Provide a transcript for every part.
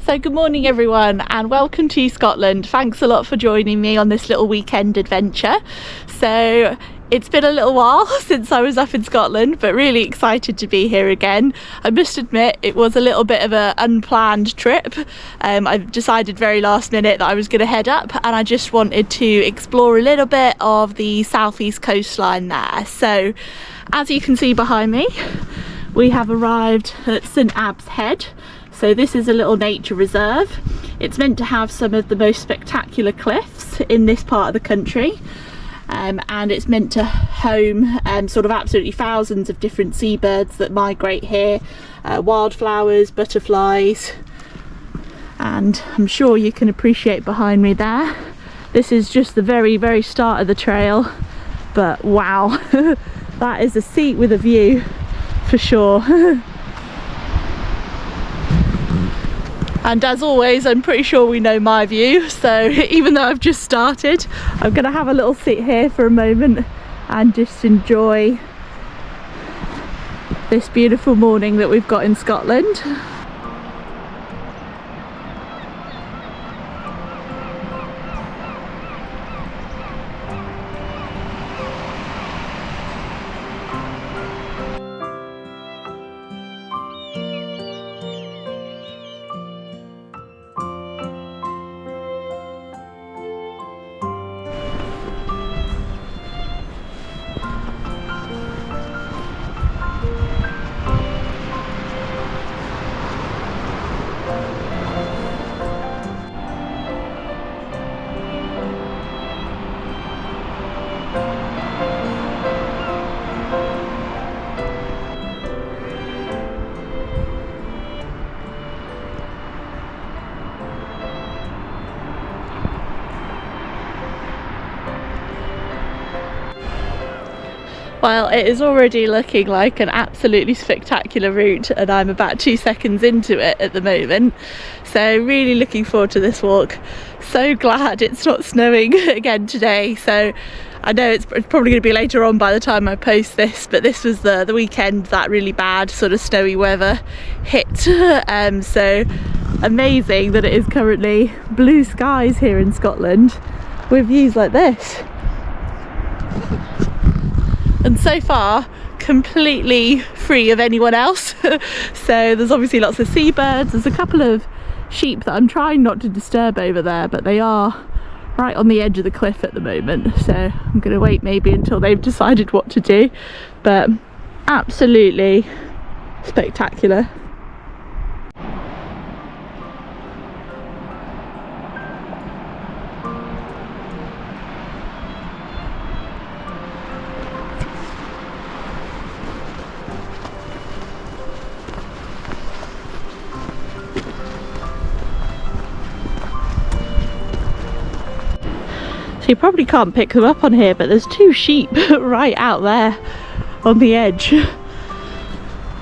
So good morning everyone and welcome to Scotland. Thanks a lot for joining me on this little weekend adventure. So it's been a little while since I was up in Scotland, but really excited to be here again. I must admit it was a little bit of an unplanned trip. I decided very last minute that I was going to head up and I just wanted to explore a little bit of the southeast coastline there. So as you can see behind me, we have arrived at St.Abbs Head. So this is a little nature reserve. It's meant to have some of the most spectacular cliffs in this part of the country, and it's meant to home sort of absolutely thousands of different seabirds that migrate here, wildflowers, butterflies, and I'm sure you can appreciate behind me there, this is just the very start of the trail, but wow, that is a seat with a view for sure. And as always, I'm pretty sure we know my view, so even though I've just started, I'm going to have a little sit here for a moment and just enjoy this beautiful morning that we've got in Scotland. Well, it is already looking like an absolutely spectacular route and I'm about 2 seconds into it at the moment, so really looking forward to this walk. So glad it's not snowing again today, so I know it's probably going to be later on by the time I post this, but this was the weekend that really bad sort of snowy weather hit, so amazing that it is currently blue skies here in Scotland with views like this. And so far completely free of anyone else. So there's obviously lots of seabirds, there's a couple of sheep that I'm trying not to disturb over there, but they are right on the edge of the cliff at the moment, so I'm going to wait maybe until they've decided what to do, but absolutely spectacular. So you probably can't pick them up on here, but there's 2 sheep right out there on the edge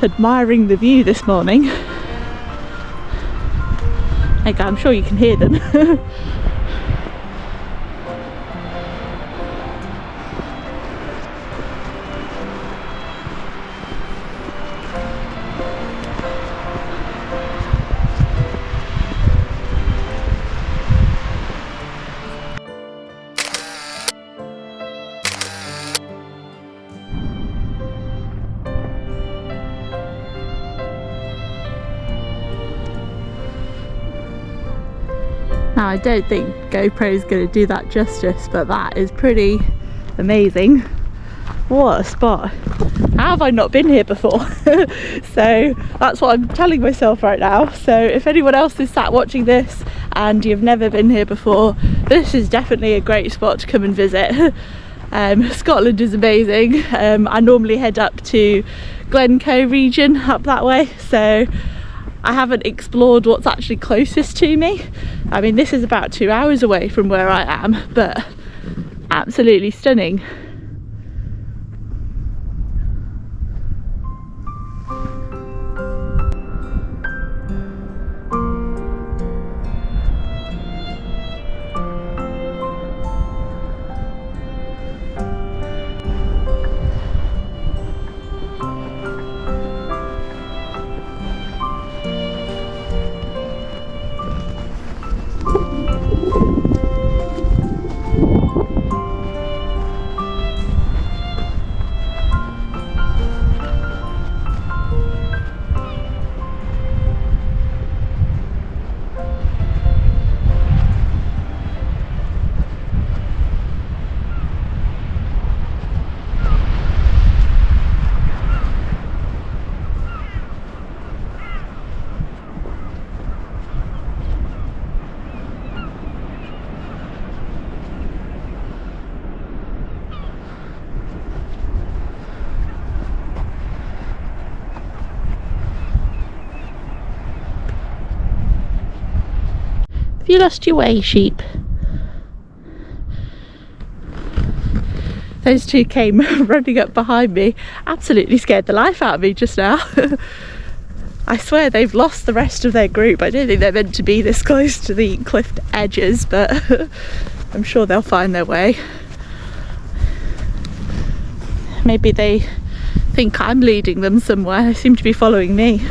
admiring the view this morning. There you go, I'm sure you can hear them. Now I don't think GoPro's going to do that justice, but that is pretty amazing. What a spot. How have I not been here before? So that's what I'm telling myself right now. So if anyone else is sat watching this and you've never been here before, this is definitely a great spot to come and visit. Scotland is amazing. I normally head up to Glencoe region up that way, so I haven't explored what's actually closest to me. I mean, this is about 2 hours away from where I am, but absolutely stunning. Have you lost your way, sheep? Those two came running up behind me, absolutely scared the life out of me just now. I swear they've lost the rest of their group. I don't think they're meant to be this close to the cliff edges, but I'm sure they'll find their way. Maybe they think I'm leading them somewhere. They seem to be following me.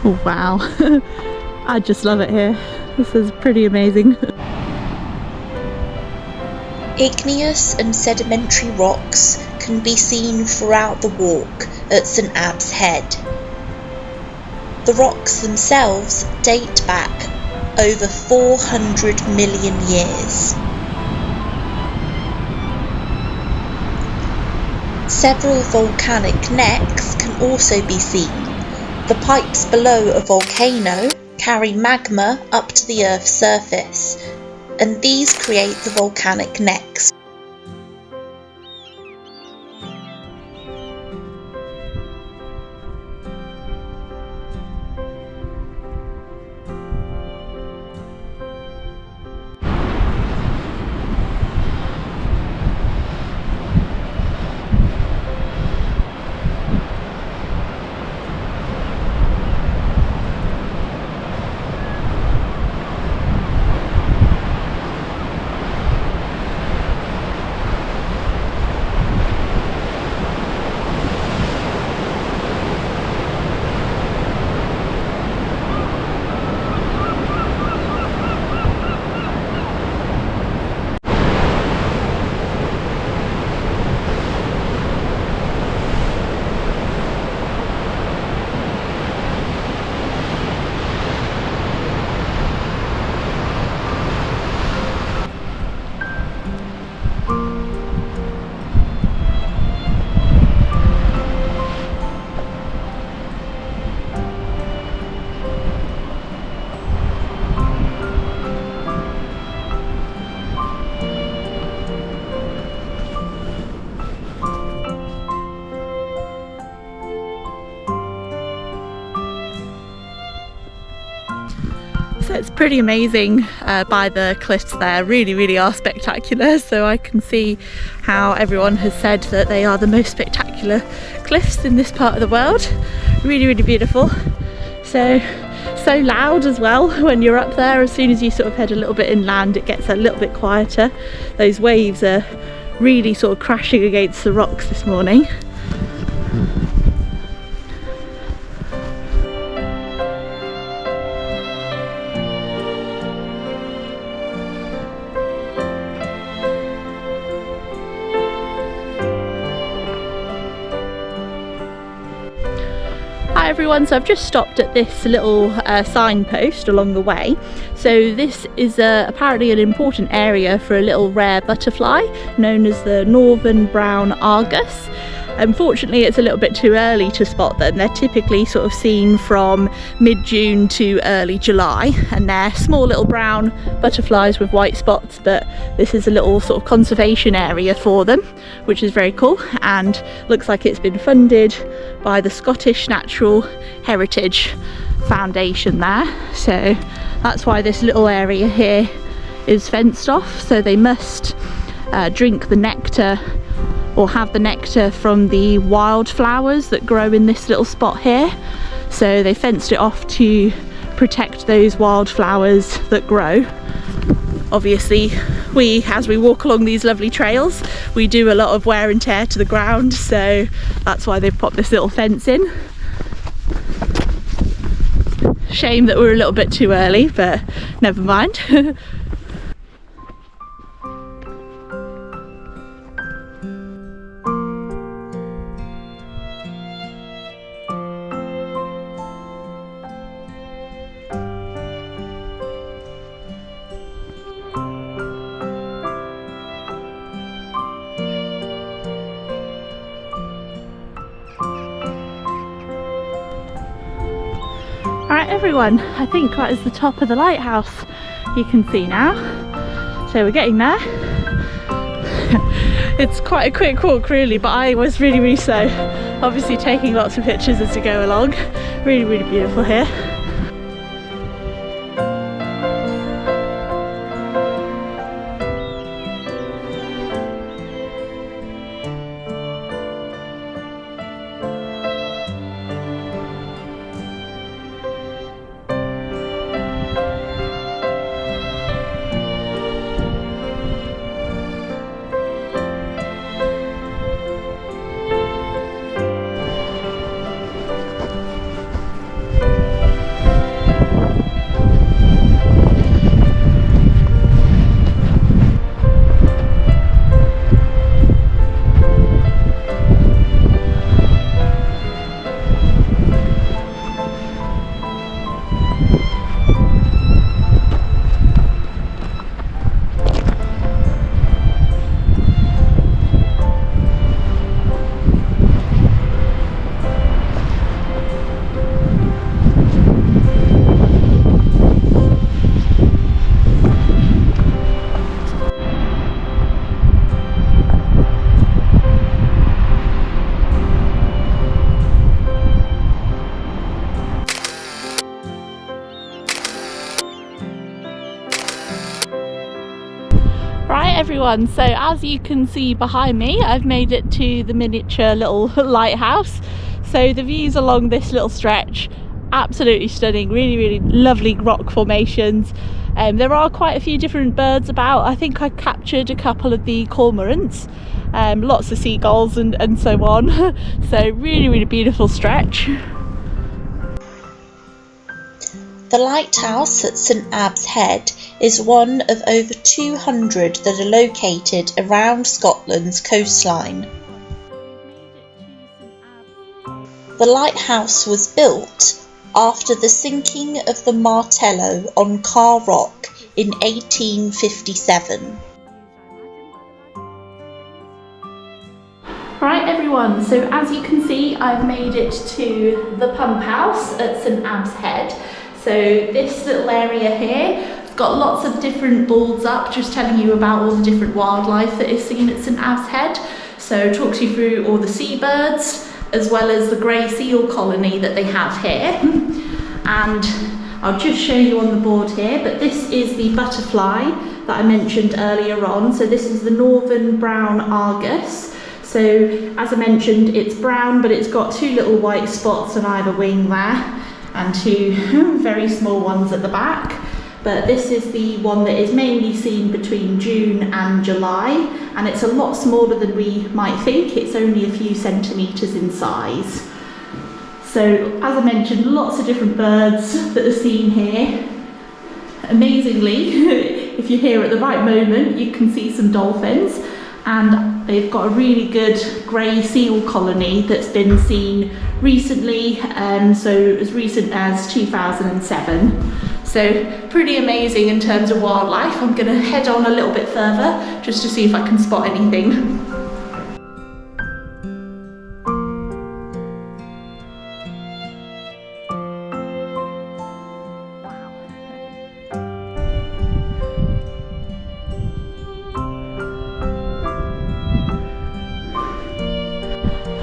Oh wow, I just love it here. This is pretty amazing. Igneous and sedimentary rocks can be seen throughout the walk at St.Abbs Head. The rocks themselves date back over 400 million years. Several volcanic necks can also be seen. The pipes below a volcano carry magma up to the Earth's surface, and these create the volcanic necks. So it's pretty amazing by the cliffs there, really are spectacular. So I can see how everyone has said that they are the most spectacular cliffs in this part of the world. Really beautiful. So loud as well when you're up there. As soon as you sort of head a little bit inland, it gets a little bit quieter. Those waves are really sort of crashing against the rocks this morning. Hi everyone, so I've just stopped at this little signpost along the way. So this is apparently an important area for a little rare butterfly known as the northern brown argus. Unfortunately, it's a little bit too early to spot them. They're typically sort of seen from mid-June to early July, and they're small little brown butterflies with white spots, but this is a little sort of conservation area for them, which is very cool, and looks like it's been funded by the Scottish Natural Heritage Foundation there. So that's why this little area here is fenced off, so they must drink the nectar or have the nectar from the wildflowers that grow in this little spot here. So they fenced it off to protect those wildflowers that grow. Obviously, as we walk along these lovely trails, we do a lot of wear and tear to the ground, so that's why they've popped this little fence in. Shame that we're a little bit too early, but never mind. Alright everyone, I think that is the top of the lighthouse you can see now. So we're getting there. It's quite a quick walk really, but I was really slow. Obviously taking lots of pictures as we go along. Really beautiful here. Right everyone, so as you can see behind me, I've made it to the miniature little lighthouse. So the views along this little stretch, absolutely stunning, really lovely rock formations. There are quite a few different birds about. I think I captured a couple of the cormorants, lots of seagulls and so on. So really beautiful stretch. The lighthouse at St.Abbs Head is one of over 200 that are located around Scotland's coastline. The lighthouse was built after the sinking of the Martello on Carr Rock in 1857. Right everyone, so as you can see, I've made it to the pump house at St.Abbs Head. So this little area here, it's got lots of different boards up just telling you about all the different wildlife that is seen at St.Abbs Head. So it talks you through all the seabirds as well as the grey seal colony that they have here. And I'll just show you on the board here, but this is the butterfly that I mentioned earlier on. So this is the northern brown argus. So as I mentioned, it's brown, but it's got two little white spots on either wing there, and two very small ones at the back. But this is the one that is mainly seen between June and July, and it's a lot smaller than we might think. It's only a few centimetres in size. So as I mentioned, lots of different birds that are seen here. Amazingly, if you're here at the right moment, you can see some dolphins, and they've got a really good grey seal colony that's been seen recently, so as recent as 2007. So pretty amazing in terms of wildlife. I'm going to head on a little bit further just to see if I can spot anything.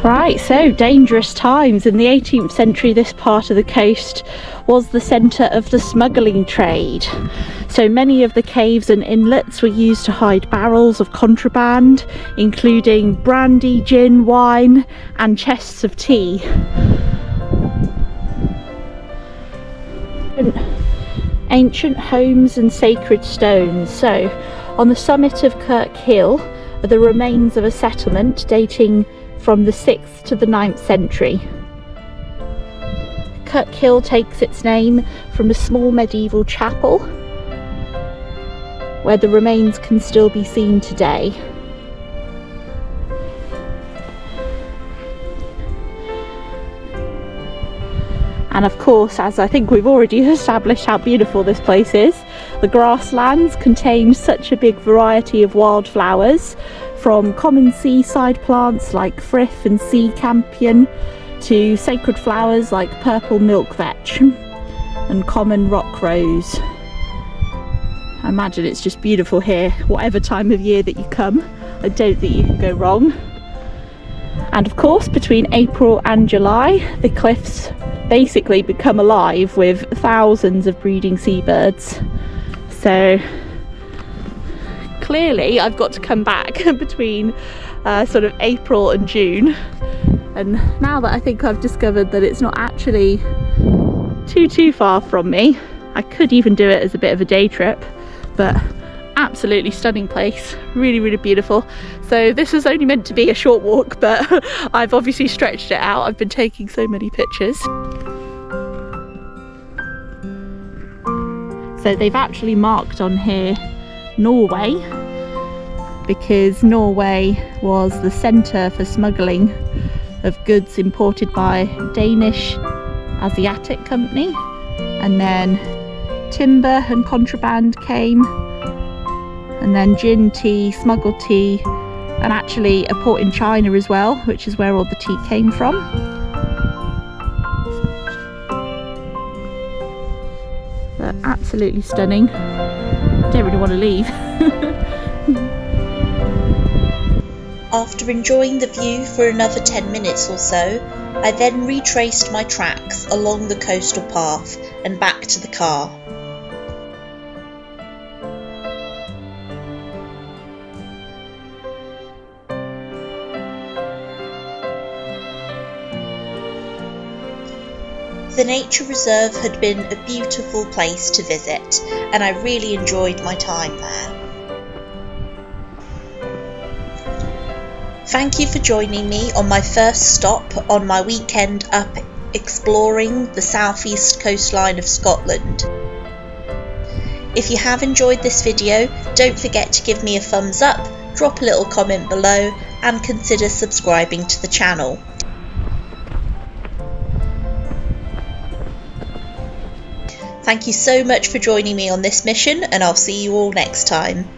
Right, so dangerous times. In the 18th century, this part of the coast was the centre of the smuggling trade. So many of the caves and inlets were used to hide barrels of contraband, including brandy, gin, wine, and chests of tea. Ancient homes and sacred stones. So on the summit of Kirk Hill are the remains of a settlement dating from the 6th to the 9th century. Kirk Hill takes its name from a small medieval chapel where the remains can still be seen today. And of course, as I think we've already established how beautiful this place is, the grasslands contain such a big variety of wildflowers, from common seaside plants like frith and sea campion to sacred flowers like purple milk vetch and common rock rose. I imagine it's just beautiful here, whatever time of year that you come. I don't think you can go wrong. And of course, between April and July, the cliffs basically become alive with thousands of breeding seabirds. So clearly I've got to come back between sort of April and June. And now that I think I've discovered that it's not actually too far from me, I could even do it as a bit of a day trip. But absolutely stunning place, really beautiful. So this was only meant to be a short walk, but I've obviously stretched it out. I've been taking so many pictures. So they've actually marked on here Norway, because Norway was the centre for smuggling of goods imported by Danish Asiatic Company, and then timber and contraband came, and then gin, tea, smuggled tea, and actually a port in China as well, which is where all the tea came from. But absolutely stunning. Don't really want to leave. After enjoying the view for another 10 minutes or so, I then retraced my tracks along the coastal path and back to the car. The nature reserve had been a beautiful place to visit, and I really enjoyed my time there. Thank you for joining me on my first stop on my weekend up exploring the southeast coastline of Scotland. If you have enjoyed this video, don't forget to give me a thumbs up, drop a little comment below, and consider subscribing to the channel. Thank you so much for joining me on this mission, and I'll see you all next time.